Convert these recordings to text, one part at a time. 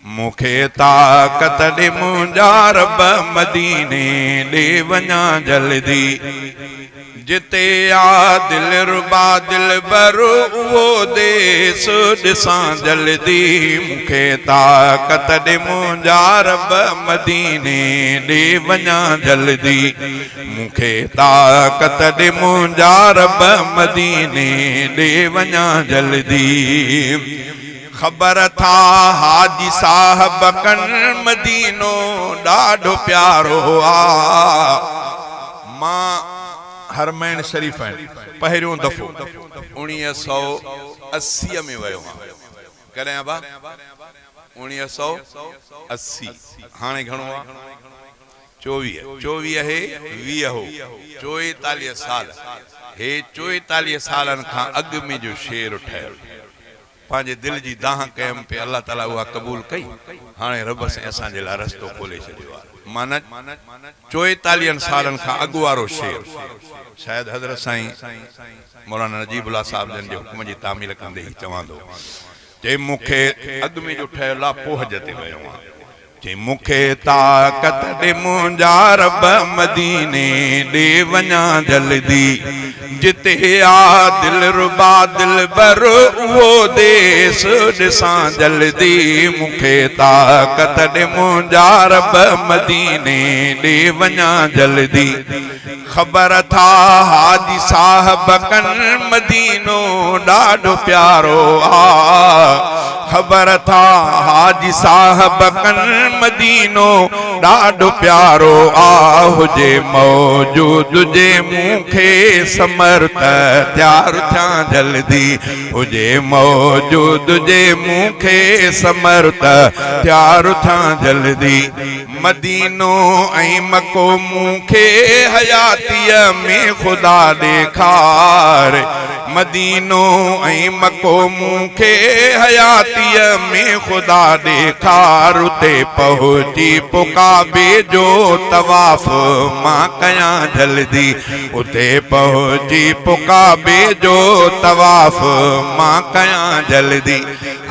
मुखे ताकत दे मुंहिंजा रब मदीने दे वञा जल्दी जिते आ दिल रुबा दिल बरो वो देस ॾिसां जल्दी मुखे ताकत दे मुंहिंजा रब मदीने दे वञा जल्दी मुखे ताकत दे मुंहिंजा रब मदीने दे वञा जल्दी खबर था हाजी साहब कन मदीनो ॾाढो प्यारो आ मां हरमैन शरीफ पहिरियों दफ़ो 1980 में वियो कॾहिं बा 1980 हाणे घणो आहे 24 है 20 हो 44 साल हे 44 सालन खां अॻु में जो शेर ठहियो पांजे दिल जी दाह कयम पे अल्लाह ताला उहा कबूल कई हाणे रब से असांजे लाइ रस्तो खोले छॾियो आहे माना 44 सालन खां अॻु वारो शेर शायद हज़रत साईं मौलाना नजीबुल्लाह साहब जन जे हुक्म जी तामील कंदे ही चवांदो जे मुखे अॻु में जो ठहियल आहे पोइ हज ते वियो आहे जे मुखे ताकत दे मुंहिंजा रब मदीने दे वञा जल्दी जिते आ दिल रुबा दिल बर वो देस ॾिसां जल्दी मुखे ताकत दे मुंहिंजा रब मदीने दे वञा जल्दी खबर था हाजी साहब कन मदीनो ॾाढो प्यारो आ खबर था हाजी साहब कन मदीनो ॾाढो प्यारो आ हुजे मौजूद जे मुखे समर्थ त्यार थिया जल्दी हुजे मौजूद जे मुखे समर्थ त्यार थिया जल्दी मदीनो ऐं मको मुखे हयातीअ में खुदा ॾेखार मदीनो ऐं मको मुखे हयातीअ में खुदा ॾेखार उते पहुची पुकाबे जो तवाफ़ मां कयां जल्दी उते पहुची पुकाबे जो तवाफ़ मां कयां जल्दी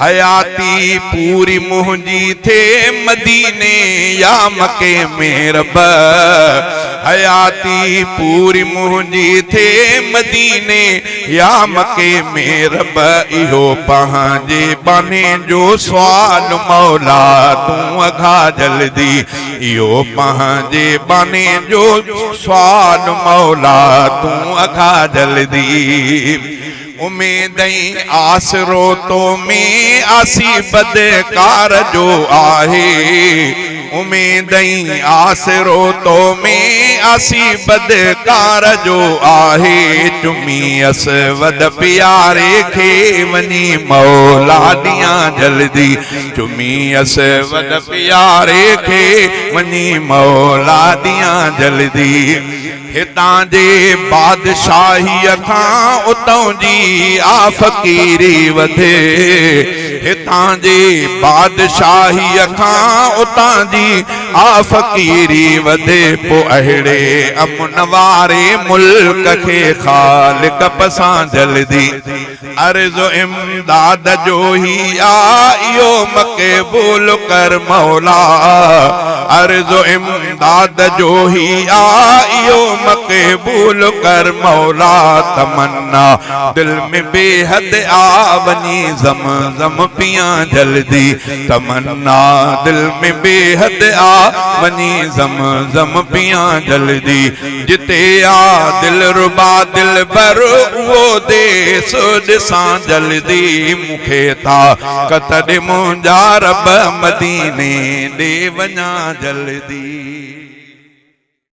हयाती पूरी मुंहिंजी थे मदीने या मके में रब हयाती पूरी मुंहिंजी थे मदीने या मके में रब इहो पंहिंजे बाने जो सवाल मौला तूं अघा जल्दी इहो पंहिंजे बाने जो सवाल मौला तूं अघा जल्दी उम्मीदें आसरो तो में आसी बदकार जो आहे उम्मीदें आसरो तो में आसी बदकार जो आहे चुमी असवद प्यारे खे वनी मौला दियां जल्दी चुमी असवद प्यारे खे वनी मौला दियां जल्दी हितां जे बादशाहीअ खां उतां जी आ फ़कीरी वधे हितां जे बादशाहीअ खां उतां जी आ फ़कीरी वधे पोइ अहिड़े अमन वारे मुल्क खे ख़ालिक पसां जल्दी अर्ज़ो इमदाद जो ही आ इहो मक़बूल कर मौला अर्ज़ो इमदाद जो ही आ इहो मक़बूल कर मौला तमन्ना दिल में बेहद आ वनी ज़म पिया जल्दी तमन्ना दिल में बेहद आ वनी ज़म पिया जल्दी जिते आ दिल रुबा दिल बर वो देस ॾिसां जल्दी मुखे ताकत दे मुंहिंजा रब मदीने दे वञा जल्दी।